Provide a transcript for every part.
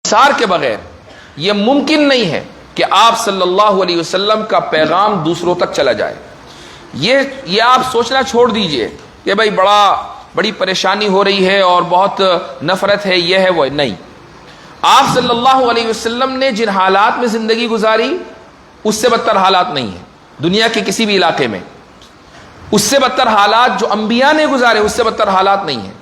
انحصار کے بغیر یہ ممکن نہیں ہے کہ آپ صلی اللہ علیہ وسلم کا پیغام دوسروں تک چلا جائے. یہ آپ سوچنا چھوڑ دیجئے کہ بھائی بڑی پریشانی ہو رہی ہے اور بہت نفرت ہے، یہ ہے وہ نہیں. آپ صلی اللہ علیہ وسلم نے جن حالات میں زندگی گزاری اس سے بدتر حالات نہیں ہیں دنیا کے کسی بھی علاقے میں. اس سے بدتر حالات جو انبیاء نے گزارے اس سے بدتر حالات نہیں ہیں.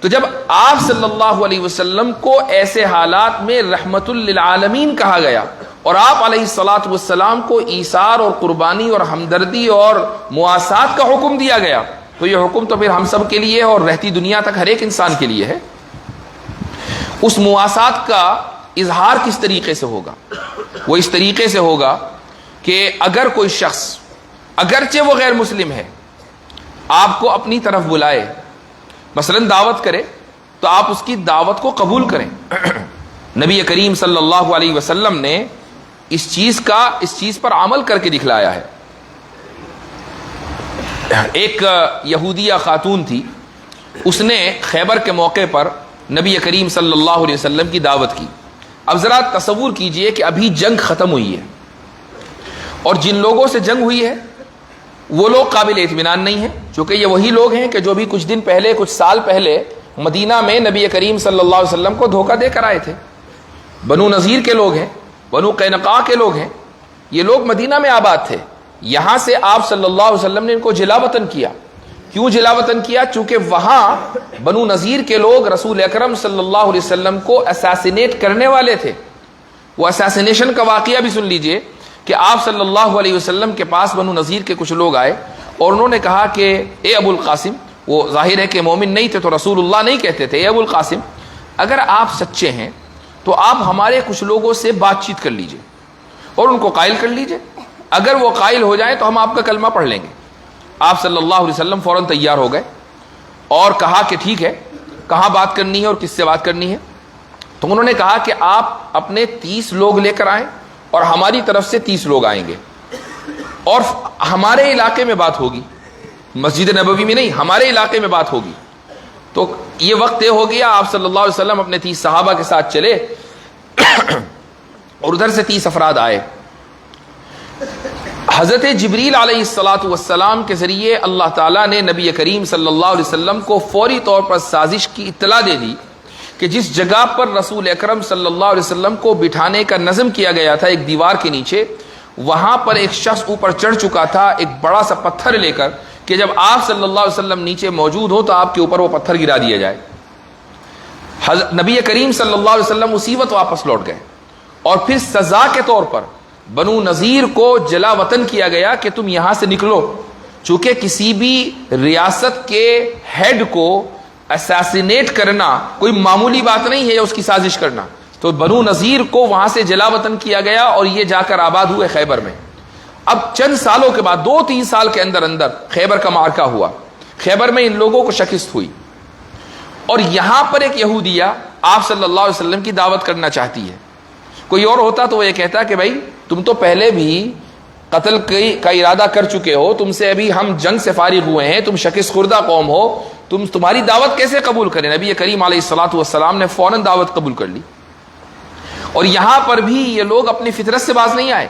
تو جب آپ صلی اللہ علیہ وسلم کو ایسے حالات میں رحمت للعالمین کہا گیا اور آپ علیہ الصلاۃ والسلام کو ایثار اور قربانی اور ہمدردی اور مواسات کا حکم دیا گیا، تو یہ حکم تو پھر ہم سب کے لیے ہے اور رہتی دنیا تک ہر ایک انسان کے لیے ہے. اس مواسات کا اظہار کس طریقے سے ہوگا؟ وہ اس طریقے سے ہوگا کہ اگر کوئی شخص اگرچہ وہ غیر مسلم ہے آپ کو اپنی طرف بلائے، مثلا دعوت کرے، تو آپ اس کی دعوت کو قبول کریں. نبی کریم صلی اللہ علیہ وسلم نے اس چیز پر عمل کر کے دکھلایا ہے. ایک یہودیہ خاتون تھی، اس نے خیبر کے موقع پر نبی کریم صلی اللہ علیہ وسلم کی دعوت کی. اب ذرا تصور کیجئے کہ ابھی جنگ ختم ہوئی ہے اور جن لوگوں سے جنگ ہوئی ہے وہ لوگ قابل اطمینان نہیں ہیں، چونکہ یہ وہی لوگ ہیں کہ جو بھی کچھ سال پہلے مدینہ میں نبی کریم صلی اللہ علیہ وسلم کو دھوکہ دے کر آئے تھے. بنو نذیر کے لوگ ہیں، بنو قینقاع کے لوگ ہیں. یہ لوگ مدینہ میں آباد تھے. یہاں سے آپ صلی اللہ علیہ وسلم نے ان کو جلا وطن کیا. کیوں جلا وطن کیا؟ چونکہ وہاں بنو نذیر کے لوگ رسول اکرم صلی اللہ علیہ وسلم کو اساسینیٹ کرنے والے تھے. وہ اساسینیشن کا واقعہ بھی سن لیجئے کہ آپ صلی اللہ علیہ وسلم کے پاس بنو نذیر کے کچھ لوگ آئے اور انہوں نے کہا کہ اے ابو القاسم، وہ ظاہر ہے کہ مومن نہیں تھے تو رسول اللہ نہیں کہتے تھے، اے ابو القاسم اگر آپ سچے ہیں تو آپ ہمارے کچھ لوگوں سے بات چیت کر لیجئے اور ان کو قائل کر لیجئے. اگر وہ قائل ہو جائیں تو ہم آپ کا کلمہ پڑھ لیں گے. آپ صلی اللہ علیہ وسلم فوراً تیار ہو گئے اور کہا کہ ٹھیک ہے، کہاں بات کرنی ہے اور کس سے بات کرنی ہے؟ تو انہوں نے کہا کہ آپ اپنے 30 لوگ لے کر آئیں اور ہماری طرف سے 30 لوگ آئیں گے اور ہمارے علاقے میں بات ہوگی، مسجد نبوی میں نہیں، ہمارے علاقے میں بات ہوگی. تو یہ وقت طے ہو گیا. آپ صلی اللہ علیہ وسلم اپنے 30 صحابہ کے ساتھ چلے اور ادھر سے 30 افراد آئے. حضرت جبریل علیہ الصلاۃ والسلام کے ذریعے اللہ تعالیٰ نے نبی کریم صلی اللہ علیہ وسلم کو فوری طور پر سازش کی اطلاع دے دی کہ جس جگہ پر رسول اکرم صلی اللہ علیہ وسلم کو بٹھانے کا نظم کیا گیا تھا ایک دیوار کے نیچے، وہاں پر ایک شخص اوپر چڑھ چکا تھا ایک بڑا سا پتھر لے کر کہ جب آپ صلی اللہ علیہ وسلم نیچے موجود ہو تو آپ کے اوپر وہ پتھر گرا دیا جائے. نبی کریم صلی اللہ علیہ وسلم اسی وقت واپس لوٹ گئے اور پھر سزا کے طور پر بنو نذیر کو جلا وطن کیا گیا کہ تم یہاں سے نکلو. چونکہ کسی بھی ریاست کے ہیڈ کو اساسینیٹ کرنا کوئی معمولی بات نہیں ہے یا اس کی سازش کرنا. تو بنو نذیر کو وہاں سے جلا وطن کیا گیا اور یہ جا کر آباد ہوئے خیبر میں. اب چند سالوں کے بعد 2-3 سال کے اندر خیبر کا معرکہ ہوا. خیبر میں ان لوگوں کو شکست ہوئی اور یہاں پر ایک یہودیہ آپ صلی اللہ علیہ وسلم کی دعوت کرنا چاہتی ہے. کوئی اور ہوتا تو وہ یہ کہتا کہ بھائی تم تو پہلے بھی قتل کا ارادہ کر چکے ہو، تم سے ابھی ہم جنگ سے فارغ ہوئے ہیں، تم شکست خوردہ قوم ہو، تمہاری دعوت کیسے قبول کریں؟ نبی کریم علیہ الصلاۃ والسلام نے فوراً دعوت قبول کر لی. اور یہاں پر بھی یہ لوگ اپنی فطرت سے باز نہیں آئے.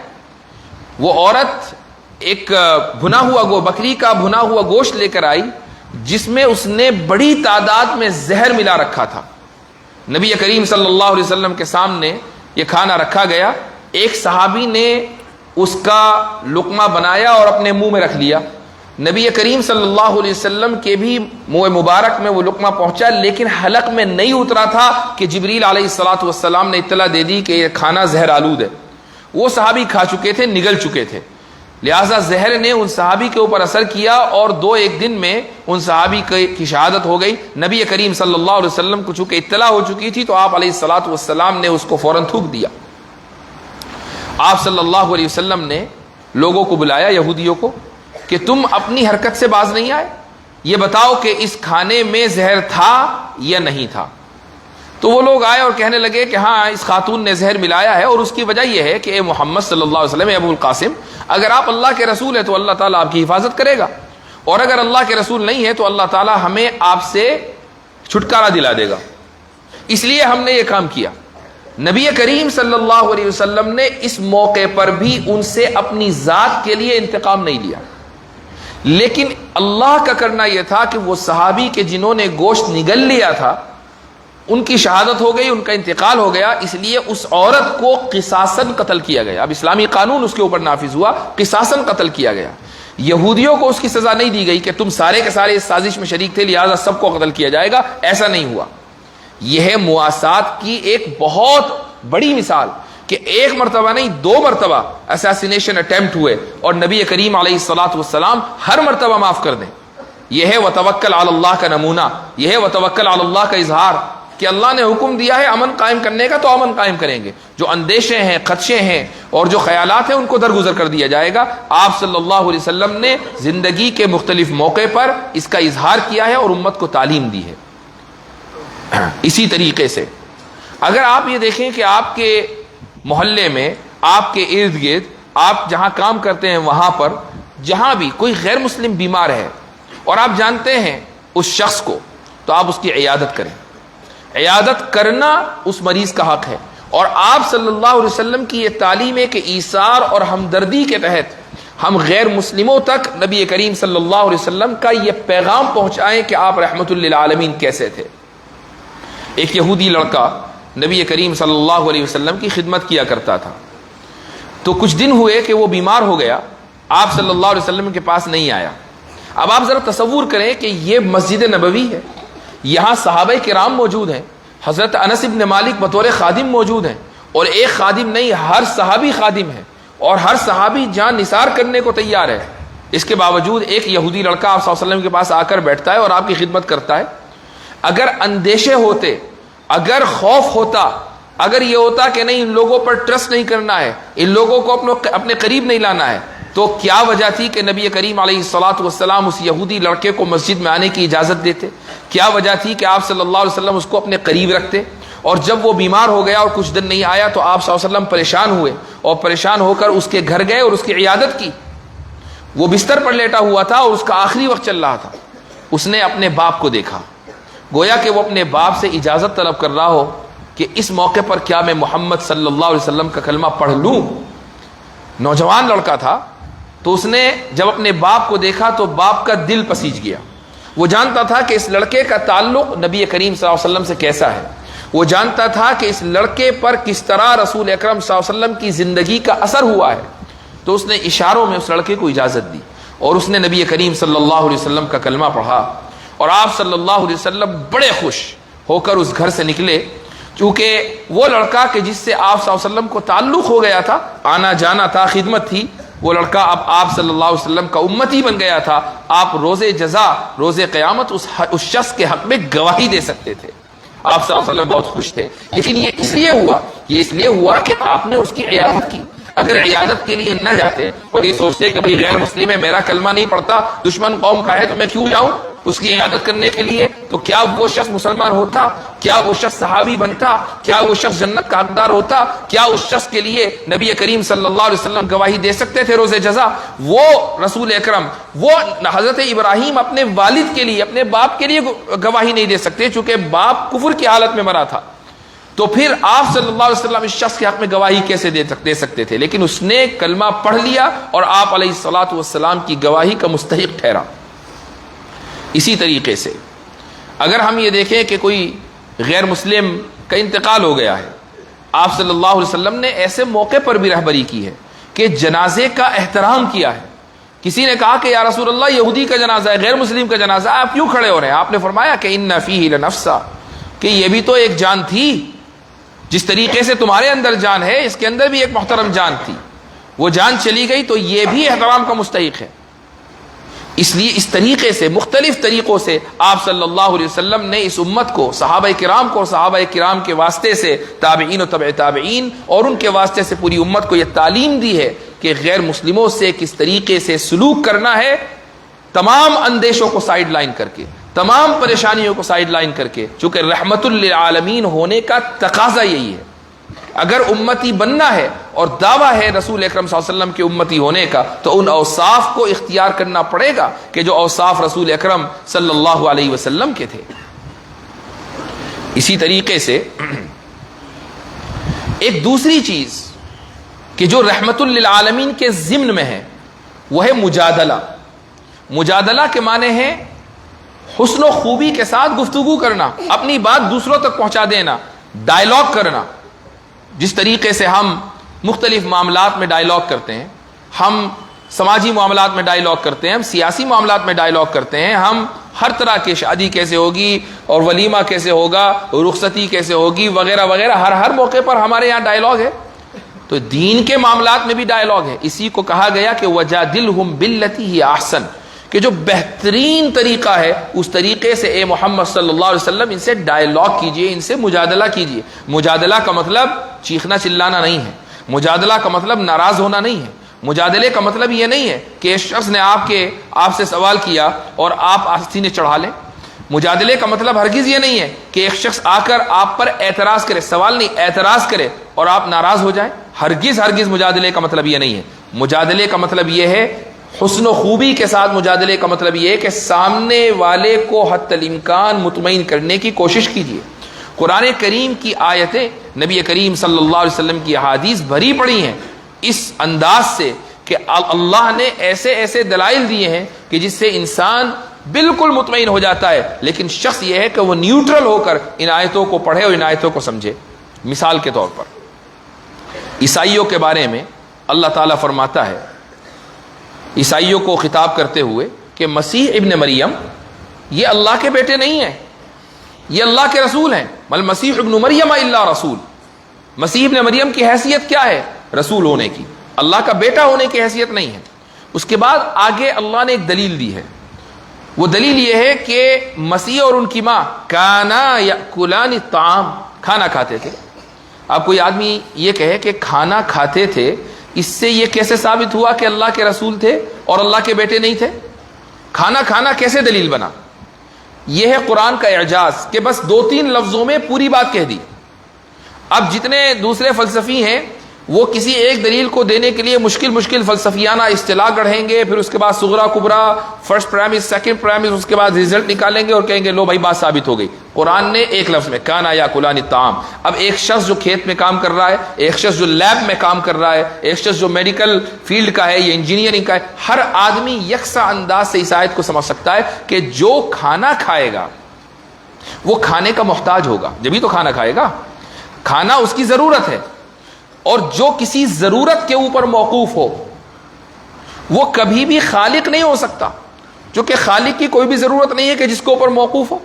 وہ عورت ایک بکری کا بھنا ہوا گوشت لے کر آئی جس میں اس نے بڑی تعداد میں زہر ملا رکھا تھا. نبی کریم صلی اللہ علیہ وسلم کے سامنے یہ کھانا رکھا گیا. ایک صحابی نے اس کا لقمہ بنایا اور اپنے منہ میں رکھ لیا. نبی کریم صلی اللہ علیہ وسلم کے بھی منہ مبارک میں وہ لقمہ پہنچا لیکن حلق میں نہیں اترا تھا کہ جبریل علیہ الصلاۃ والسلام نے اطلاع دے دی کہ یہ کھانا زہر آلود ہے. وہ صحابی کھا چکے تھے، نگل چکے تھے، لہٰذا زہر نے ان صحابی کے اوپر اثر کیا اور 2-1 دن میں ان صحابی کی شہادت ہو گئی. نبی کریم صلی اللہ علیہ وسلم کو چونکہ اطلاع ہو چکی تھی تو آپ علیہ الصلاۃ والسلام نے اس کو فوراً تھوک دیا. آپ صلی اللہ علیہ وسلم نے لوگوں کو بلایا، یہودیوں کو، کہ تم اپنی حرکت سے باز نہیں آئے، یہ بتاؤ کہ اس کھانے میں زہر تھا یا نہیں تھا. تو وہ لوگ آئے اور کہنے لگے کہ ہاں اس خاتون نے زہر ملایا ہے اور اس کی وجہ یہ ہے کہ اے محمد صلی اللہ علیہ وسلم، اے ابو القاسم، اگر آپ اللہ کے رسول ہیں تو اللہ تعالیٰ آپ کی حفاظت کرے گا اور اگر اللہ کے رسول نہیں ہے تو اللہ تعالیٰ ہمیں آپ سے چھٹکارا دلا دے گا. اس لیے ہم نے یہ کام کیا. نبی کریم صلی اللہ علیہ وسلم نے اس موقع پر بھی ان سے اپنی ذات کے لیے انتقام نہیں لیا، لیکن اللہ کا کرنا یہ تھا کہ وہ صحابی کے جنہوں نے گوشت نگل لیا تھا ان کی شہادت ہو گئی، ان کا انتقال ہو گیا، اس لیے اس عورت کو قصاصاً قتل کیا گیا۔ اب اسلامی قانون اس کے اوپر نافذ ہوا، قصاصاً قتل کیا گیا۔ یہودیوں کو اس کی سزا نہیں دی گئی کہ تم سارے کے سارے اس سازش میں شریک تھے لہذا سب کو قتل کیا جائے گا، ایسا نہیں ہوا۔ یہ ہے مواسات کی ایک بہت بڑی مثال کہ ایک مرتبہ نہیں 2 مرتبہ اساسینیشن اٹیمپٹ ہوئے اور نبی کریم علیہ الصلوۃ والسلام ہر مرتبہ معاف کر دیں۔ یہ ہے وتوکل علی اللہ کا نمونہ، یہ ہے وتوکل علی اللہ کا اظہار کہ اللہ نے حکم دیا ہے امن قائم کرنے کا تو امن قائم کریں گے، جو اندیشے ہیں، خدشے ہیں اور جو خیالات ہیں ان کو درگزر کر دیا جائے گا۔ آپ صلی اللہ علیہ وسلم نے زندگی کے مختلف موقع پر اس کا اظہار کیا ہے اور امت کو تعلیم دی ہے۔ اسی طریقے سے اگر آپ یہ دیکھیں کہ آپ کے محلے میں، آپ کے ارد گرد، آپ جہاں کام کرتے ہیں وہاں پر جہاں بھی کوئی غیر مسلم بیمار ہے اور آپ جانتے ہیں اس شخص کو، تو آپ اس کی عیادت کریں۔ عیادت کرنا اس مریض کا حق ہے، اور آپ صلی اللہ علیہ وسلم کی یہ تعلیم ہے کہ ایثار اور ہمدردی کے تحت ہم غیر مسلموں تک نبی کریم صلی اللہ علیہ وسلم کا یہ پیغام پہنچائیں کہ آپ رحمت للعالمین کیسے تھے۔ ایک یہودی لڑکا نبی کریم صلی اللہ علیہ وسلم کی خدمت کیا کرتا تھا، تو کچھ دن ہوئے کہ وہ بیمار ہو گیا، آپ صلی اللہ علیہ وسلم کے پاس نہیں آیا۔ اب آپ ذرا تصور کریں کہ یہ مسجد نبوی ہے، یہاں صحابہ کرام موجود ہیں، حضرت انس بن مالک بطور خادم موجود ہیں، اور ایک خادم نہیں ہر صحابی خادم ہے، اور ہر صحابی جان نثار کرنے کو تیار ہے۔ اس کے باوجود ایک یہودی لڑکا آپ صلی اللہ علیہ وسلم کے پاس آ کر بیٹھتا ہے اور آپ کی خدمت کرتا ہے۔ اگر اندیشے ہوتے، اگر خوف ہوتا، اگر یہ ہوتا کہ نہیں ان لوگوں پر ٹرسٹ نہیں کرنا ہے، ان لوگوں کو اپنے قریب نہیں لانا ہے، تو کیا وجہ تھی کہ نبی کریم علیہ الصلوۃ والسلام اس یہودی لڑکے کو مسجد میں آنے کی اجازت دیتے؟ کیا وجہ تھی کہ آپ صلی اللہ علیہ وسلم اس کو اپنے قریب رکھتے؟ اور جب وہ بیمار ہو گیا اور کچھ دن نہیں آیا تو آپ صلی اللہ علیہ وسلم پریشان ہوئے اور پریشان ہو کر اس کے گھر گئے اور اس کی عیادت کی۔ وہ بستر پر لیٹا ہوا تھا اور اس کا آخری وقت چل رہا تھا، اس نے اپنے باپ کو دیکھا، گویا کہ وہ اپنے باپ سے اجازت طلب کر رہا ہو کہ اس موقع پر کیا میں محمد صلی اللہ علیہ وسلم کا کلمہ پڑھ لوں۔ نوجوان لڑکا تھا، تو اس نے جب اپنے باپ کو دیکھا تو باپ کا دل پسیج گیا۔ وہ جانتا تھا کہ اس لڑکے کا تعلق نبی کریم صلی اللہ علیہ وسلم سے کیسا ہے، وہ جانتا تھا کہ اس لڑکے پر کس طرح رسول اکرم صلی اللہ علیہ وسلم کی زندگی کا اثر ہوا ہے، تو اس نے اشاروں میں اس لڑکے کو اجازت دی اور اس نے نبی کریم صلی اللہ علیہ وسلم کا کلمہ پڑھا، اور آپ صلی اللہ علیہ وسلم بڑے خوش ہو کر اس گھر سے نکلے، چونکہ وہ لڑکا کہ جس سے آپ صلی اللہ علیہ وسلم کو تعلق ہو گیا تھا، آنا جانا تھا، خدمت تھی، وہ لڑکا اب آپ صلی اللہ علیہ وسلم کا امتی بن گیا تھا۔ آپ روز جزا، روز قیامت اس شخص کے حق میں گواہی دے سکتے تھے۔ آپ صلی اللہ علیہ وسلم بہت خوش تھے، لیکن یہ اس لیے ہوا کہ آپ نے اس کی عیادت کی۔ اگر عیادت کے لیے نہ جاتے اور یہ سوچتے کہ بھئی غیر مسلم ہے، میرا کلمہ نہیں پڑھتا، دشمن قوم کا ہے، تو میں کیوں جاؤں اس کی عیادت کرنے کے لیے، تو کیا وہ شخص مسلمان ہوتا؟ کیا وہ شخص صحابی بنتا؟ کیا وہ شخص جنت کا حقدار ہوتا؟ کیا اس شخص کے لیے نبی کریم صلی اللہ علیہ وسلم گواہی دے سکتے تھے روز جزا؟ وہ رسول اکرم، وہ حضرت ابراہیم اپنے والد کے لیے، اپنے باپ کے لیے گواہی نہیں دے سکتے چونکہ باپ کفر کی حالت میں مرا تھا، تو پھر آپ صلی اللہ علیہ وسلم اس شخص کے حق میں گواہی کیسے دے سکتے تھے؟ لیکن اس نے کلمہ پڑھ لیا اور آپ علیہ الصلوۃ والسلام کی گواہی کا مستحق ٹھہرا۔ اسی طریقے سے اگر ہم یہ دیکھیں کہ کوئی غیر مسلم کا انتقال ہو گیا ہے، آپ صلی اللہ علیہ وسلم نے ایسے موقع پر بھی رہبری کی ہے کہ جنازے کا احترام کیا ہے۔ کسی نے کہا کہ یا رسول اللہ یہودی کا جنازہ ہے، غیر مسلم کا جنازہ ہے، آپ کیوں کھڑے ہو رہے ہیں؟ آپ نے فرمایا کہ ان فیہ لنفسا، کہ یہ بھی تو ایک جان تھی، جس طریقے سے تمہارے اندر جان ہے اس کے اندر بھی ایک محترم جان تھی، وہ جان چلی گئی تو یہ بھی احترام کا مستحق ہے۔ اس لیے اس طریقے سے مختلف طریقوں سے آپ صلی اللہ علیہ وسلم نے اس امت کو، صحابہ کرام کو، صحابہ کرام کے واسطے سے تابعین و تبع تابعین اور ان کے واسطے سے پوری امت کو یہ تعلیم دی ہے کہ غیر مسلموں سے کس طریقے سے سلوک کرنا ہے، تمام اندیشوں کو سائیڈ لائن کر کے، تمام پریشانیوں کو سائیڈ لائن کر کے، چونکہ رحمت للعالمین ہونے کا تقاضا یہی ہے۔ اگر امتی بننا ہے اور دعویٰ ہے رسول اکرم صلی اللہ علیہ وسلم کے امتی ہونے کا، تو ان اوصاف کو اختیار کرنا پڑے گا کہ جو اوصاف رسول اکرم صلی اللہ علیہ وسلم کے تھے۔ اسی طریقے سے ایک دوسری چیز کہ جو رحمت للعالمین کے ضمن میں ہے وہ ہے مجادلہ. مجادلہ کے معنی ہے حسن و خوبی کے ساتھ گفتگو کرنا، اپنی بات دوسروں تک پہنچا دینا، ڈائلاگ کرنا. جس طریقے سے ہم مختلف معاملات میں ڈائلاگ کرتے ہیں، ہم سماجی معاملات میں ڈائلاگ کرتے ہیں، ہم سیاسی معاملات میں ڈائلاگ کرتے ہیں، ہم ہر طرح کی شادی کیسے ہوگی اور ولیمہ کیسے ہوگا، رخصتی کیسے ہوگی وغیرہ وغیرہ، ہر موقع پر ہمارے یہاں ڈائلاگ ہے. تو دین کے معاملات میں بھی ڈائلاگ ہے. اسی کو کہا گیا کہ وجادلہم باللتی ہی احسن، کہ جو بہترین طریقہ ہے اس طریقے سے اے محمد صلی اللہ علیہ وسلم ان سے ڈائلاگ کیجئے، ان سے مجادلہ کیجئے. مجادلہ کا مطلب چیخنا چلانا نہیں ہے، مجادلہ کا مطلب ناراض ہونا نہیں ہے، مجادلے کا مطلب یہ نہیں ہے کہ ایک شخص نے آپ سے سوال کیا اور آپ آستینے چڑھا لیں. مجادلے کا مطلب ہرگز یہ نہیں ہے کہ ایک شخص آ کر آپ پر اعتراض کرے، سوال نہیں اعتراض کرے اور آپ ناراض ہو جائیں. ہرگز مجادلے کا مطلب یہ نہیں ہے. مجادلے کا مطلب یہ ہے حسن و خوبی کے ساتھ. مجادلے کا مطلب یہ ہے کہ سامنے والے کو حتی الامکان مطمئن کرنے کی کوشش کیجیے. قرآن کریم کی آیتیں، نبی کریم صلی اللہ علیہ وسلم کی احادیث بھری پڑی ہیں اس انداز سے کہ اللہ نے ایسے دلائل دیے ہیں کہ جس سے انسان بالکل مطمئن ہو جاتا ہے. لیکن شخص یہ ہے کہ وہ نیوٹرل ہو کر ان آیتوں کو پڑھے اور ان آیتوں کو سمجھے. مثال کے طور پر عیسائیوں کے بارے میں اللہ تعالیٰ فرماتا ہے، عیسائیوں کو خطاب کرتے ہوئے کہ مسیح ابن مریم یہ اللہ کے بیٹے نہیں ہیں، یہ اللہ کے رسول ہیں. بل مسیح ابن مریم الا رسول. مسیح ابن مریم کی حیثیت کیا ہے؟ رسول ہونے کی، اللہ کا بیٹا ہونے کی حیثیت نہیں ہے. اس کے بعد آگے اللہ نے ایک دلیل دی ہے. وہ دلیل یہ ہے کہ مسیح اور ان کی ماں کانا یاکلان الطعام، کھانا کھاتے تھے. اب کوئی آدمی یہ کہے کہ کھانا کھاتے تھے، اس سے یہ کیسے ثابت ہوا کہ اللہ کے رسول تھے اور اللہ کے بیٹے نہیں تھے؟ کھانا کھانا کیسے دلیل بنا؟ یہ ہے قرآن کا اعجاز کہ بس 2-3 لفظوں میں پوری بات کہہ دی. اب جتنے دوسرے فلسفی ہیں وہ کسی ایک دلیل کو دینے کے لیے مشکل فلسفیانہ اصطلاح گڑھیں گے، پھر اس کے بعد صغرا کبرا، فرسٹ پرائمز، سیکنڈ پرائمز، اس کے بعد رزلٹ نکالیں گے اور کہیں گے لو بھائی بات ثابت ہو گئی. قرآن نے ایک لفظ میں کانا یاکلان الطعام. اب ایک شخص جو کھیت میں کام کر رہا ہے، ایک شخص جو لیب میں کام کر رہا ہے، ایک شخص جو میڈیکل فیلڈ کا ہے یا انجینئرنگ کا ہے، ہر آدمی یکساں انداز سے اس آیت کو سمجھ سکتا ہے کہ جو کھانا کھائے گا وہ کھانے کا محتاج ہوگا، جبھی تو کھانا کھائے گا. کھانا اس کی ضرورت ہے، اور جو کسی ضرورت کے اوپر موقوف ہو وہ کبھی بھی خالق نہیں ہو سکتا، کیونکہ خالق کی کوئی بھی ضرورت نہیں ہے کہ جس کے اوپر موقوف ہو.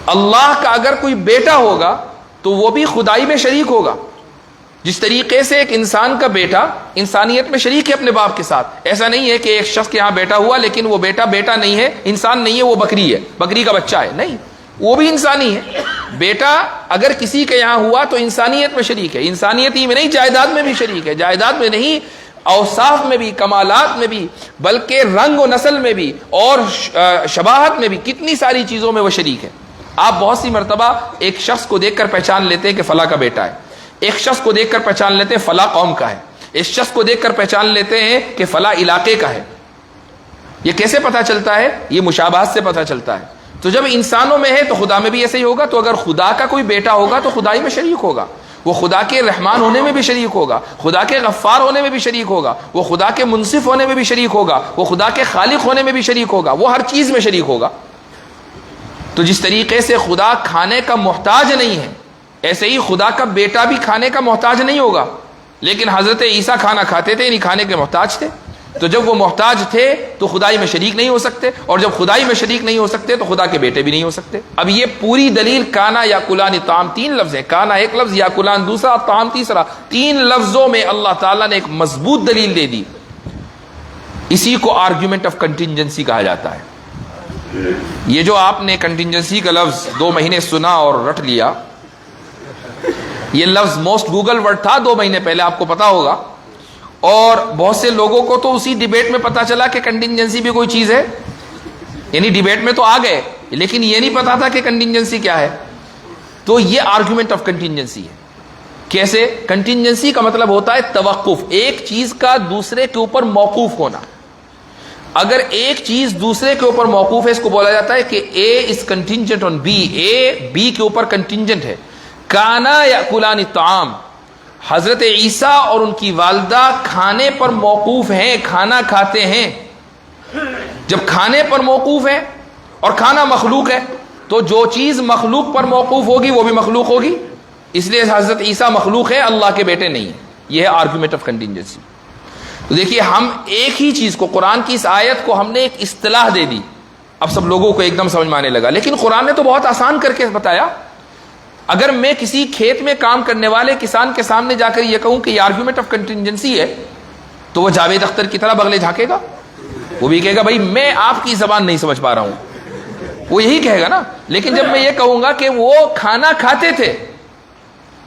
اللہ کا اگر کوئی بیٹا ہوگا تو وہ بھی خدائی میں شریک ہوگا. جس طریقے سے ایک انسان کا بیٹا انسانیت میں شریک ہے اپنے باپ کے ساتھ. ایسا نہیں ہے کہ ایک شخص کے یہاں بیٹا ہوا لیکن وہ بیٹا نہیں ہے، انسان نہیں ہے، وہ بکری ہے، بکری کا بچہ ہے. نہیں، وہ بھی انسانی ہے. بیٹا اگر کسی کے یہاں ہوا تو انسانیت میں شریک ہے. انسانیت ہی میں نہیں، جائیداد میں بھی شریک ہے. جائیداد میں نہیں، اوصاف میں بھی، کمالات میں بھی، بلکہ رنگ و نسل میں بھی اور شباہت میں بھی، کتنی ساری چیزوں میں وہ شریک ہے. آپ بہت سی مرتبہ ایک شخص کو دیکھ کر پہچان لیتے ہیں کہ فلاں کا بیٹا ہے، ایک شخص کو دیکھ کر پہچان لیتے ہیں فلاں قوم کا ہے، اس شخص کو دیکھ کر پہچان لیتے ہیں کہ فلاں علاقے کا ہے. یہ کیسے پتہ چلتا ہے؟ یہ مشابہت سے پتہ چلتا ہے. تو جب انسانوں میں ہے تو خدا میں بھی ایسے ہی ہوگا. تو اگر خدا کا کوئی بیٹا ہوگا تو خدائی میں شریک ہوگا، وہ خدا کے رحمان ہونے میں بھی شریک ہوگا، خدا کے غفار ہونے میں بھی شریک ہوگا، وہ خدا کے منصف ہونے میں بھی شریک ہوگا، وہ خدا کے خالق ہونے میں بھی شریک ہوگا، وہ ہر چیز میں شریک ہوگا. تو جس طریقے سے خدا کھانے کا محتاج نہیں ہے، ایسے ہی خدا کا بیٹا بھی کھانے کا محتاج نہیں ہوگا. لیکن حضرت عیسیٰ کھانا کھاتے تھے، یعنی کھانے کے محتاج تھے. تو جب وہ محتاج تھے تو خدائی میں شریک نہیں ہو سکتے، اور جب خدائی میں شریک نہیں ہو سکتے تو خدا کے بیٹے بھی نہیں ہو سکتے. اب یہ پوری دلیل کانا یاکلان الطعام، 3 لفظ ہیں. کانا ایک لفظ، یاکلان دوسرا، طعام تیسرا. 3 لفظوں میں اللہ تعالیٰ نے ایک مضبوط دلیل دے دی. اسی کو آرگیومنٹ آف کنٹینجنسی کہا جاتا ہے. یہ جو آپ نے کنٹینجنسی کا لفظ 2 مہینے سنا اور رٹ لیا، یہ لفظ موسٹ گوگل ورڈ تھا 2 مہینے پہلے، آپ کو پتا ہوگا. اور بہت سے لوگوں کو تو اسی ڈیبیٹ میں پتا چلا کہ کنٹینجنسی بھی کوئی چیز ہے، یعنی ڈیبیٹ میں تو آ گئے لیکن یہ نہیں پتا تھا کہ کنٹینجنسی کیا ہے. تو یہ آرگیومنٹ آف کنٹینجنسی ہے. کیسے؟ کنٹینجنسی کا مطلب ہوتا ہے توقف، ایک چیز کا دوسرے کے اوپر موقوف ہونا. اگر ایک چیز دوسرے کے اوپر موقوف ہے، اس کو بولا جاتا ہے کہ A is contingent on B, A B کے اوپر کنٹینجنٹ ہے. کانا یاکلان الطعام، حضرت عیسیٰ اور ان کی والدہ کھانے پر موقوف ہیں، کھانا کھاتے ہیں۔ جب کھانے پر موقوف ہے اور کھانا مخلوق ہے تو جو چیز مخلوق پر موقوف ہوگی وہ بھی مخلوق ہوگی، اس لیے حضرت عیسیٰ مخلوق ہے، اللہ کے بیٹے نہیں ہیں۔ یہ ہے آرگومنٹ آف کنٹینجنسی۔ تو دیکھیے ہم ایک ہی چیز کو، قرآن کی اس آیت کو ہم نے ایک اصطلاح دے دی، اب سب لوگوں کو ایک دم سمجھ میں آنے لگا، لیکن قرآن نے تو بہت آسان کر کے بتایا۔ اگر میں کسی کھیت میں کام کرنے والے کسان کے سامنے جا کر یہ کہوں کہ یہ آرگومنٹ آف کنٹینجنسی ہے تو وہ جاوید اختر کی طرح بغلے جھانکے گا، وہ بھی کہے گا بھائی میں آپ کی زبان نہیں سمجھ پا رہا ہوں، وہ یہی کہے گا نا۔ لیکن جب میں یہ کہوں گا کہ وہ کھانا کھاتے تھے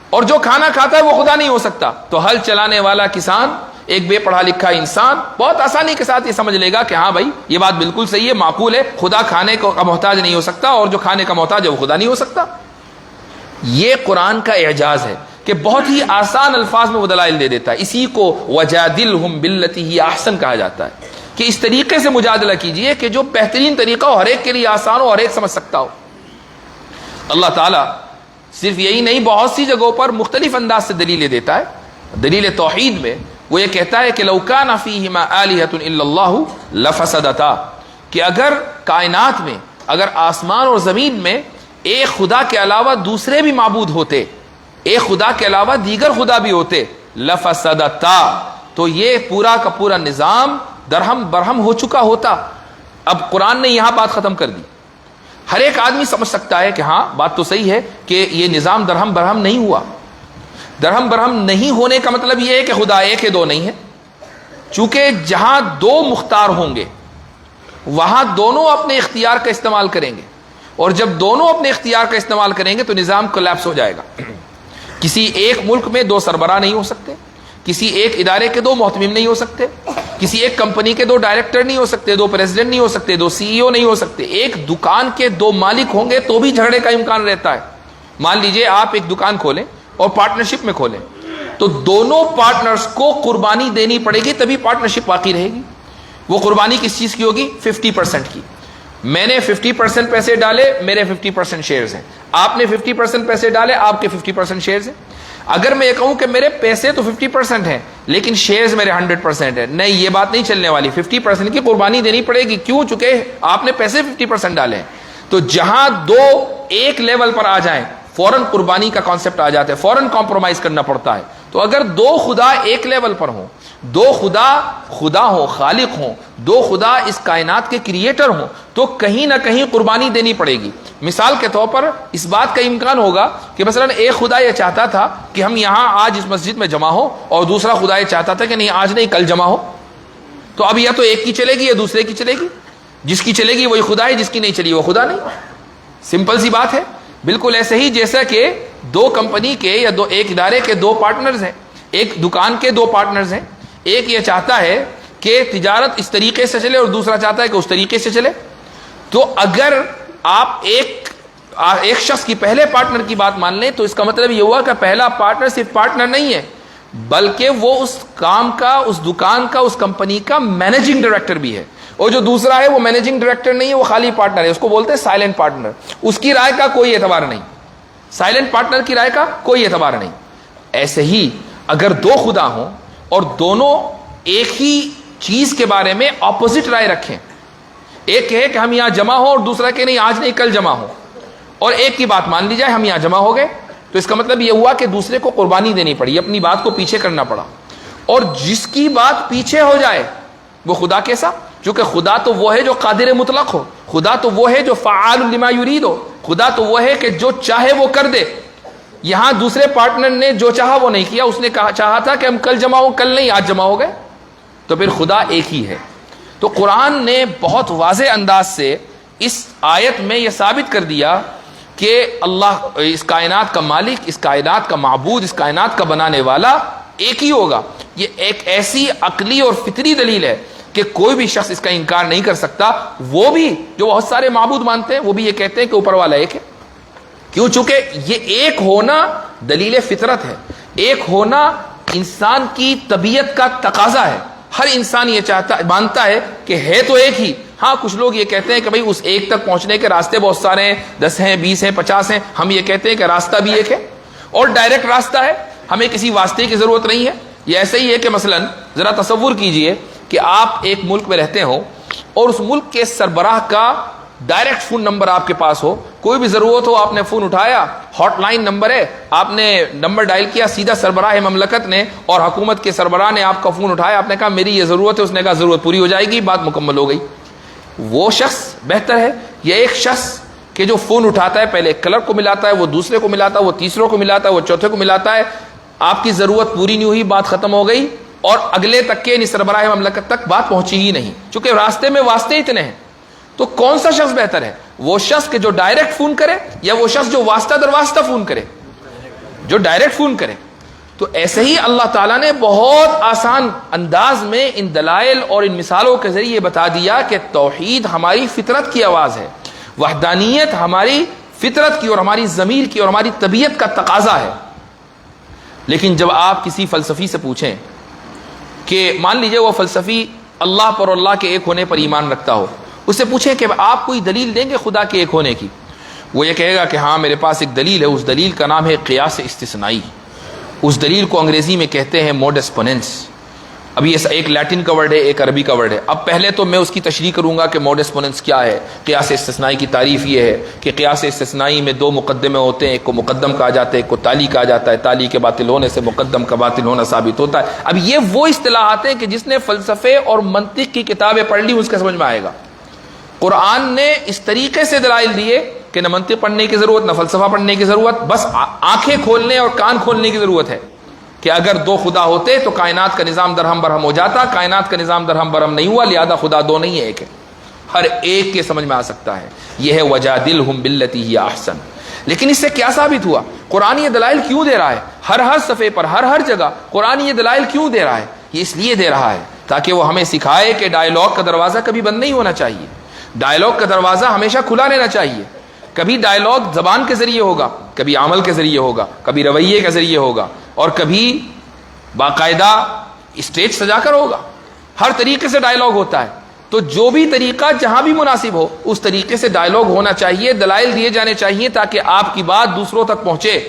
اور جو کھانا کھاتا ہے وہ خدا نہیں ہو سکتا، تو ہل چلانے والا کسان، ایک بے پڑھا لکھا انسان بہت آسانی کے ساتھ یہ سمجھ لے گا کہ ہاں بھائی یہ بات بالکل صحیح ہے، معقول ہے، خدا کھانے کا محتاج نہیں ہو سکتا اور جو کھانے کا محتاج ہے وہ خدا نہیں ہو سکتا۔ یہ قرآن کا اعجاز ہے کہ بہت ہی آسان الفاظ میں وہ دلائل دے دیتا ہے۔ اسی کو وجادلہم باللتی ہی احسن کہا جاتا ہے کہ اس طریقے سے مجادلہ کیجئے کہ جو بہترین طریقہ ہو، ہر ایک کے لیے آسان ہو، ہر ایک سمجھ سکتا ہو۔ اللہ تعالیٰ صرف یہی نہیں، بہت سی جگہوں پر مختلف انداز سے دلیلیں دیتا ہے۔ دلیل توحید میں وہ یہ کہتا ہے کہ لو کان فیہما آلہۃ الا اللہ لفسدتا، کہ اگر کائنات میں، اگر آسمان اور زمین میں ایک خدا کے علاوہ دوسرے بھی معبود ہوتے، ایک خدا کے علاوہ دیگر خدا بھی ہوتے، لفسدتا، تو یہ پورا کا پورا نظام درہم برہم ہو چکا ہوتا۔ اب قرآن نے یہاں بات ختم کر دی۔ ہر ایک آدمی سمجھ سکتا ہے کہ ہاں بات تو صحیح ہے کہ یہ نظام درہم برہم نہیں ہوا۔ درہم برہم نہیں ہونے کا مطلب یہ ہے کہ خدا ایک ہے، دو نہیں ہے، چونکہ جہاں دو مختار ہوں گے وہاں دونوں اپنے اختیار کا استعمال کریں گے، اور جب دونوں اپنے اختیار کا استعمال کریں گے تو نظام کولیپس ہو جائے گا۔ کسی ایک ملک میں دو سربراہ نہیں ہو سکتے، کسی ایک ادارے کے دو محتمم نہیں ہو سکتے، کسی ایک کمپنی کے دو ڈائریکٹر نہیں ہو سکتے، دو پریزیڈنٹ نہیں ہو سکتے، دو سی ای او نہیں ہو سکتے، ایک دکان کے دو مالک ہوں گے تو بھی جھگڑے کا امکان رہتا ہے۔ مان لیجئے آپ ایک دکان کھولیں اور پارٹنرشپ میں کھولیں تو دونوں پارٹنرز کو قربانی دینی پڑے گی تبھی پارٹنرشپ باقی رہے گی۔ وہ قربانی کس چیز کی ہوگی؟ 50% کی۔ میں نے 50% پیسے ڈالے، میرے 50% شیئرز ہیں، آپ نے 50% پیسے ڈالے، آپ کے 50% شیئرز ہیں۔ اگر میں یہ کہوں کہ میرے پیسے تو 50% ہیں لیکن شیئرز میرے 100% ہیں، نہیں، یہ بات نہیں چلنے والی، 50% کی قربانی دینی پڑے گی۔ کیوں؟ چونکہ آپ نے پیسے 50% ڈالے ہیں۔ تو جہاں دو ایک لیول پر آ جائیں فوراً قربانی کا کانسیپٹ آ جاتا ہے، فوراً کمپرومائز کرنا پڑتا ہے۔ تو اگر دو خدا ایک لیول پر ہوں، دو خدا ہوں، خالق ہوں، دو خدا اس کائنات کے کریٹر ہوں، تو کہیں نہ کہیں قربانی دینی پڑے گی۔ مثال کے طور پر اس بات کا امکان ہوگا کہ مثلا ایک خدا یہ چاہتا تھا کہ ہم یہاں آج اس مسجد میں جمع ہو، اور دوسرا خدا یہ چاہتا تھا کہ نہیں آج نہیں کل جمع ہو، تو اب یا تو ایک کی چلے گی یا دوسرے کی چلے گی۔ جس کی چلے گی وہی خدا ہے، جس کی نہیں چلی وہ خدا نہیں۔ سمپل سی بات ہے۔ بالکل ایسے ہی جیسا کہ دو کمپنی کے یا ایک ادارے کے دو پارٹنرز ہیں، ایک دکان کے دو پارٹنرز ہیں، ایک یہ چاہتا ہے کہ تجارت اس طریقے سے چلے اور دوسرا چاہتا ہے کہ اس طریقے سے چلے، تو اگر آپ ایک شخص کی پہلے پارٹنر کی بات مان لیں تو اس کا مطلب یہ ہوا کہ پہلا پارٹنر صرف پارٹنر نہیں ہے بلکہ وہ اس کام کا، اس دکان کا، اس کمپنی کا مینیجنگ ڈائریکٹر بھی ہے، اور جو دوسرا ہے وہ مینیجنگ ڈائریکٹر نہیں ہے، وہ خالی پارٹنر ہے، اس کو بولتے ہیں سائلنٹ پارٹنر۔ اس کی رائے کا کوئی اعتبار نہیں، سائلنٹ پارٹنر کی رائے کا کوئی اعتبار نہیں۔ ایسے ہی اگر دو خدا ہوں اور دونوں ایک ہی چیز کے بارے میں اپوزٹ رائے رکھیں، ایک کہے کہ ہم یہاں جمع ہو اور دوسرا کہ نہیں آج نہیں کل جمع ہو، اور ایک کی بات مان لی جائے ہم یہاں جمع ہو گئے، تو اس کا مطلب یہ ہوا کہ دوسرے کو قربانی دینی پڑی، اپنی بات کو پیچھے کرنا پڑا۔ اور جس کی بات پیچھے ہو جائے وہ خدا کیسا؟ چونکہ خدا تو وہ ہے جو قادر مطلق ہو، خدا تو وہ ہے جو فعال لما یرید ہو، خدا تو وہ ہے کہ جو چاہے وہ کر دے۔ یہاں دوسرے پارٹنر نے جو چاہا وہ نہیں کیا، اس نے چاہا تھا کہ ہم کل جمع ہو، کل نہیں آج جمع ہو گئے، تو پھر خدا ایک ہی ہے۔ تو قرآن نے بہت واضح انداز سے اس آیت میں یہ ثابت کر دیا کہ اللہ اس کائنات کا مالک، اس کائنات کا معبود، اس کائنات کا بنانے والا ایک ہی ہوگا۔ یہ ایک ایسی عقلی اور فطری دلیل ہے کہ کوئی بھی شخص اس کا انکار نہیں کر سکتا۔ وہ بھی جو بہت سارے معبود مانتے ہیں وہ بھی یہ کہتے ہیں کہ اوپر والا ایک ہے۔ کیوں؟ چونکہ یہ ایک ہونا دلیل فطرت ہے، ایک ہونا انسان کی طبیعت کا تقاضا ہے۔ ہر انسان یہ مانتا ہے کہ ہے تو ایک ہی۔ ہاں کچھ لوگ یہ کہتے ہیں کہ بھئی اس ایک تک پہنچنے کے راستے بہت سارے ہیں، 10 ہیں، 20 ہیں، 50 ہیں، ہم یہ کہتے ہیں کہ راستہ بھی ایک ہے۔ اور ڈائریکٹ راستہ ہے, ہمیں کسی واسطے کی ضرورت نہیں ہے. یہ ایسے ہی ہے کہ مثلا ذرا تصور کیجئے کہ آپ ایک ملک میں رہتے ہو اور اس ملک کے سربراہ کا ڈائریکٹ فون نمبر آپ کے پاس ہو, کوئی بھی ضرورت ہو آپ نے فون اٹھایا, ہاٹ لائن نمبر ہے, آپ نے نمبر ڈائل کیا, سیدھا سربراہ مملکت نے اور حکومت کے سربراہ نے آپ کا فون اٹھایا, آپ نے کہا میری یہ ضرورت ہے, اس نے کہا ضرورت پوری ہو جائے گی, بات مکمل ہو گئی. وہ شخص بہتر ہے یا ایک شخص کہ جو فون اٹھاتا ہے, پہلے ایک کلرک کو ملاتا ہے, وہ دوسرے کو ملاتا ہے, وہ تیسروں کو ملاتا ہے, وہ چوتھے کو ملاتا ہے, آپ کی ضرورت پوری نہیں ہوئی, بات ختم ہو گئی, اور اگلے تک کے سربراہ مملکت تک بات پہنچی ہی نہیں, چونکہ راستے میں واسطے اتنے ہیں. تو کون سا شخص بہتر ہے, وہ شخص کہ جو ڈائریکٹ فون کرے یا وہ شخص جو واسطہ در واسطہ فون کرے, جو ڈائریکٹ فون کرے. تو ایسے ہی اللہ تعالیٰ نے بہت آسان انداز میں ان دلائل اور ان مثالوں کے ذریعے بتا دیا کہ توحید ہماری فطرت کی آواز ہے, وحدانیت ہماری فطرت کی اور ہماری ضمیر کی اور ہماری طبیعت کا تقاضا ہے. لیکن جب آپ کسی فلسفی سے پوچھیں کہ مان لیجئے وہ فلسفی اللہ پر اور اللہ کے ایک ہونے پر ایمان رکھتا ہو, اس سے پوچھیں کہ آپ کوئی دلیل دیں گے خدا کے ایک ہونے کی, وہ یہ کہے گا کہ ہاں میرے پاس ایک دلیل ہے, اس دلیل کا نام ہے قیاس استثنائی, اس دلیل کو انگریزی میں کہتے ہیں موڈس پوننس. اب یہ ایک لیٹن کا ورڈ ہے, ایک عربی کا ورڈ ہے. اب پہلے تو میں اس کی تشریح کروں گا کہ موڈس پوننس کیا ہے. قیاس استثنائی کی تعریف یہ ہے کہ قیاس استثنائی میں دو مقدمے ہوتے ہیں, ایک کو مقدم کہا جاتا ہے, ایک کو تالی کہا جاتا ہے. تالی کے باطل ہونے سے مقدم کا باطل ہونا ثابت ہوتا ہے. اب یہ وہ اصطلاحات ہیں کہ جس نے فلسفے اور منطق کی کتابیں پڑھ لی اس کا سمجھ میں آئے گا. قرآن نے اس طریقے سے دلائل دیے کہ نہ منطق پڑھنے کی ضرورت, نہ فلسفہ پڑھنے کی ضرورت, بس آنکھیں کھولنے اور کان کھولنے کی ضرورت ہے کہ اگر دو خدا ہوتے تو کائنات کا نظام درہم برہم ہو جاتا, کائنات کا نظام درہم برہم نہیں ہوا, لہذا خدا دو نہیں ہے, ایک ہے. ہر ایک کے سمجھ میں آ سکتا ہے. یہ ہے وجادلہم باللتی ہی احسن. لیکن اس سے کیا ثابت ہوا؟ قرآن یہ دلائل کیوں دے رہا ہے؟ ہر صفحے پر, ہر جگہ قرآن یہ دلائل کیوں دے رہا ہے؟ یہ اس لیے دے رہا ہے تاکہ وہ ہمیں سکھائے کہ ڈائلاگ کا دروازہ کبھی بند نہیں ہونا چاہیے, ڈائلاگ کا دروازہ ہمیشہ کھلا رہنا چاہیے. کبھی ڈائلاگ زبان کے ذریعے ہوگا, کبھی عمل کے ذریعے ہوگا, کبھی رویے کے ذریعے ہوگا, اور کبھی باقاعدہ اسٹیج سجا کر ہوگا. ہر طریقے سے ڈائلاگ ہوتا ہے. تو جو بھی طریقہ جہاں بھی مناسب ہو اس طریقے سے ڈائلاگ ہونا چاہیے, دلائل دیے جانے چاہیے تاکہ آپ کی بات دوسروں تک پہنچے.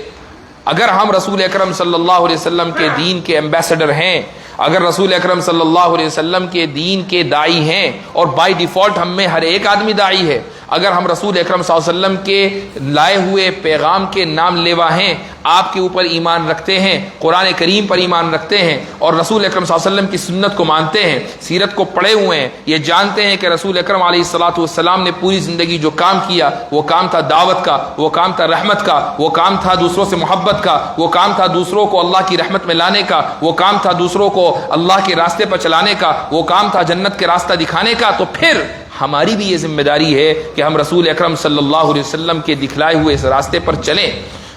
اگر ہم رسول اکرم صلی اللہ علیہ وسلم کے دین کے ایمبیسڈر ہیں, اگر رسول اکرم صلی اللہ علیہ وسلم کے دین کے داعی ہیں, اور بائی ڈیفالٹ ہم میں ہر ایک آدمی داعی ہے, اگر ہم رسول اکرم صلی اللہ علیہ وسلم کے لائے ہوئے پیغام کے نام لیوا ہیں, آپ کے اوپر ایمان رکھتے ہیں, قرآن کریم پر ایمان رکھتے ہیں, اور رسول اکرم صلی اللہ علیہ وسلم کی سنت کو مانتے ہیں, سیرت کو پڑھے ہوئے ہیں, یہ جانتے ہیں کہ رسول اکرم علیہ الصلوۃ والسلام نے پوری زندگی جو کام کیا وہ کام تھا دعوت کا, وہ کام تھا رحمت کا, وہ کام تھا دوسروں سے محبت کا, وہ کام تھا دوسروں کو اللہ کی رحمت میں لانے کا, وہ کام تھا دوسروں کو اللہ کے راستے پر چلانے کا, وہ کام تھا جنت کے راستہ دکھانے کا. تو پھر ہماری بھی یہ ذمہ داری ہے کہ ہم رسول اکرم صلی اللہ علیہ وسلم کے دکھلائے ہوئے اس راستے پر چلیں,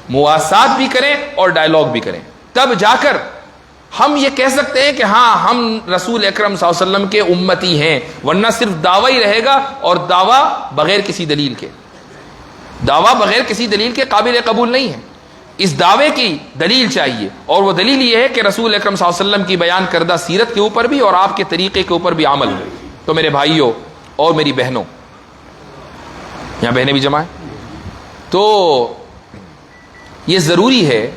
مواسات بھی کریں اور ڈائلاگ بھی کریں. تب جا کر ہم یہ کہہ سکتے ہیں کہ ہاں ہم رسول اکرم صلی اللہ علیہ وسلم کے امتی ہیں, ورنہ صرف دعویٰ ہی رہے گا, اور دعویٰ بغیر کسی دلیل کے, دعویٰ بغیر کسی دلیل کے قابل قبول نہیں ہے. اس دعوے کی دلیل چاہیے, اور وہ دلیل یہ ہے کہ رسول اکرم صلی اللہ علیہ وسلم کی بیان کردہ سیرت کے اوپر بھی اور آپ کے طریقے کے اوپر بھی عمل ہو. تو میرے بھائیوں اور میری بہنوں, یہاں بہنیں بھی جمع ہیں, تو یہ ضروری ہے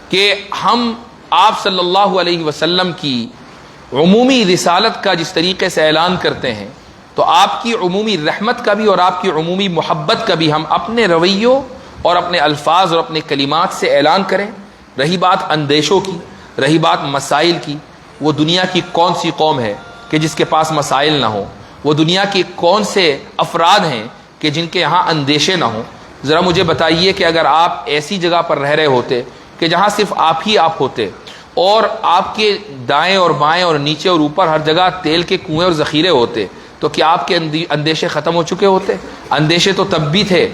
کہ ہم آپ صلی اللہ علیہ وسلم کی عمومی رسالت کا جس طریقے سے اعلان کرتے ہیں, تو آپ کی عمومی رحمت کا بھی اور آپ کی عمومی محبت کا بھی ہم اپنے رویوں اور اپنے الفاظ اور اپنے کلمات سے اعلان کریں. رہی بات اندیشوں کی, رہی بات مسائل کی, وہ دنیا کی کون سی قوم ہے کہ جس کے پاس مسائل نہ ہوں؟ وہ دنیا کے کون سے افراد ہیں کہ جن کے یہاں اندیشے نہ ہوں؟ ذرا مجھے بتائیے کہ اگر آپ ایسی جگہ پر رہ رہے ہوتے کہ جہاں صرف آپ ہی آپ ہوتے, اور آپ کے دائیں اور بائیں اور نیچے اور اوپر ہر جگہ تیل کے کنویں اور ذخیرے ہوتے, تو کیا آپ کے اندیشے ختم ہو چکے ہوتے؟ اندیشے تو تب بھی تھے,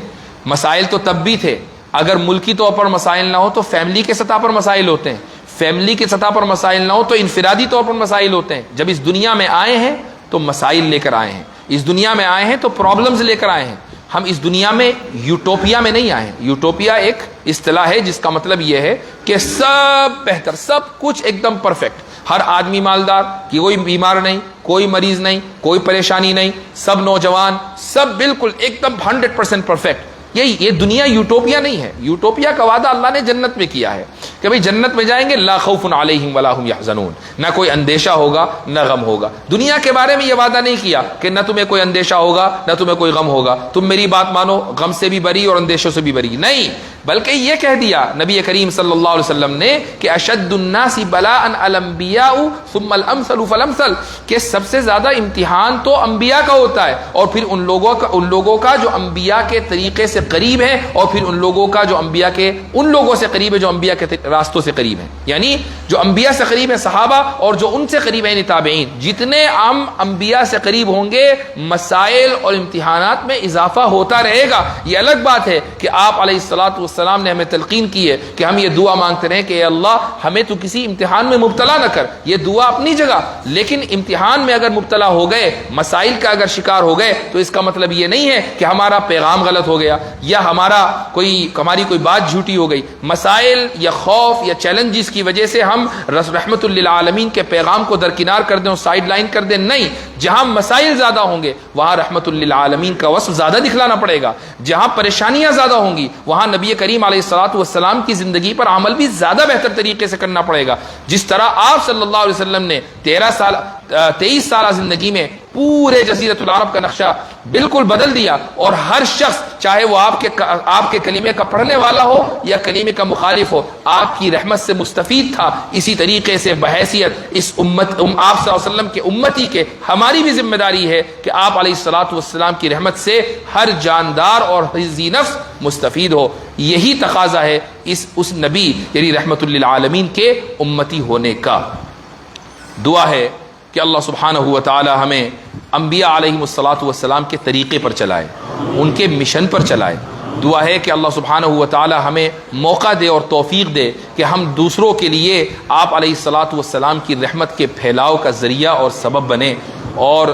مسائل تو تب بھی تھے. اگر ملکی طور پر مسائل نہ ہو تو فیملی کے سطح پر مسائل ہوتے ہیں, فیملی کے سطح پر مسائل نہ ہو تو انفرادی طور پر مسائل ہوتے ہیں. جب اس دنیا میں آئے ہیں تو مسائل لے کر آئے ہیں, اس دنیا میں آئے ہیں تو پرابلمز لے کر آئے ہیں. ہم اس دنیا میں یوٹوپیا میں نہیں آئے ہیں. یوٹوپیا ایک اصطلاح ہے جس کا مطلب یہ ہے کہ سب بہتر, سب کچھ ایک دم پرفیکٹ, ہر آدمی مالدار, کوئی بیمار نہیں, کوئی مریض نہیں, کوئی پریشانی نہیں, سب نوجوان, سب بالکل ایک دم 100% پرفیکٹ. یہ دنیا یوٹوپیا نہیں ہے. یوٹوپیا کا وعدہ اللہ نے جنت میں کیا ہے کہ بھئی جنت میں جائیں گے لا خوف علیہم ولا هم یحزنون, نہ کوئی اندیشہ ہوگا نہ غم ہوگا. دنیا کے بارے میں یہ وعدہ نہیں کیا کہ نہ تمہیں کوئی اندیشہ ہوگا نہ تمہیں کوئی غم ہوگا, تم میری بات مانو, غم سے بھی بری اور اندیشوں سے بھی بری. نہیں, بلکہ یہ کہہ دیا نبی کریم صلی اللہ علیہ وسلم نے کہ اشد الناس بلاء الانبیاء ثم الامثل فالامثل, کہ سب سے زیادہ امتحان تو انبیاء کا ہوتا ہے, اور پھر ان لوگوں کا جو انبیاء کے طریقے سے قریب ہے, اور پھر ان لوگوں کا جو انبیاء کے ان لوگوں سے قریب ہے جو انبیاء کے راستوں سے قریب ہیں. یعنی جو انبیاء سے قریب ہیں صحابہ, اور جو ان سے قریب ہیں تابعین. جتنے ہم انبیاء سے قریب ہوں گے مسائل اور امتحانات میں اضافہ ہوتا رہے گا. یہ الگ بات ہے کہ آپ علیہ الصلوۃ والسلام نے ہمیں تلقین کی ہے کہ ہم یہ دعا مانگتے رہیں کہ اے اللہ ہمیں تو کسی امتحان میں مبتلا نہ کر. یہ دعا اپنی جگہ, لیکن امتحان میں اگر مبتلا ہو گئے, مسائل کا اگر شکار ہو گئے, تو اس کا مطلب یہ نہیں ہے کہ ہمارا پیغام غلط ہو گیا یا ہماری کوئی بات جھوٹی ہو گئی. مسائل یا خوف یا چیلنجز کی وجہ سے ہم رحمت للعالمین کے پیغام کو درکنار کر دیں اور سائیڈ لائن کر دیں. نہیں, جہاں مسائل زیادہ ہوں گے وہاں رحمت للعالمین کا وصف زیادہ دکھلانا پڑے گا. جہاں پریشانیاں زیادہ ہوں گی وہاں نبی کریم علیہ الصلوۃ والسلام کی زندگی پر عمل بھی زیادہ بہتر طریقے سے کرنا پڑے گا. جس طرح آپ صلی اللہ علیہ وسلم نے 23 سالہ زندگی میں پورے جزیرۃ العرب کا نقشہ بالکل بدل دیا, اور ہر شخص چاہے وہ آپ کے کلمے کا پڑھنے والا ہو یا کلمے کا مخالف ہو, آپ کی رحمت سے مستفید تھا. اسی طریقے سے بحیثیت اس آپ صلی اللہ علیہ وسلم کے امتی کے ہماری بھی ذمہ داری ہے کہ آپ علیہ الصلوۃ والسلام کی رحمت سے ہر جاندار اور ذی نفس مستفید ہو. یہی تقاضا ہے اس نبی یعنی رحمت للعالمین کے امتی ہونے کا. دعا ہے کہ اللہ سبحانہ و تعالی ہمیں انبیاء علیہم الصلوۃ والسلام کے طریقے پر چلائے, ان کے مشن پر چلائے. دعا ہے کہ اللہ سبحانہ و تعالی ہمیں موقع دے اور توفیق دے کہ ہم دوسروں کے لیے آپ علیہ الصلوۃ والسلام کی رحمت کے پھیلاؤ کا ذریعہ اور سبب بنے, اور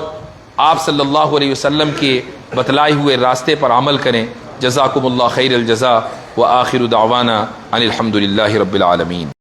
آپ صلی اللہ علیہ وسلم کے بتلائے ہوئے راستے پر عمل کریں. جزاکم اللہ خیر الجزاء وآخر دعوانا ان الحمد للہ رب العالمین.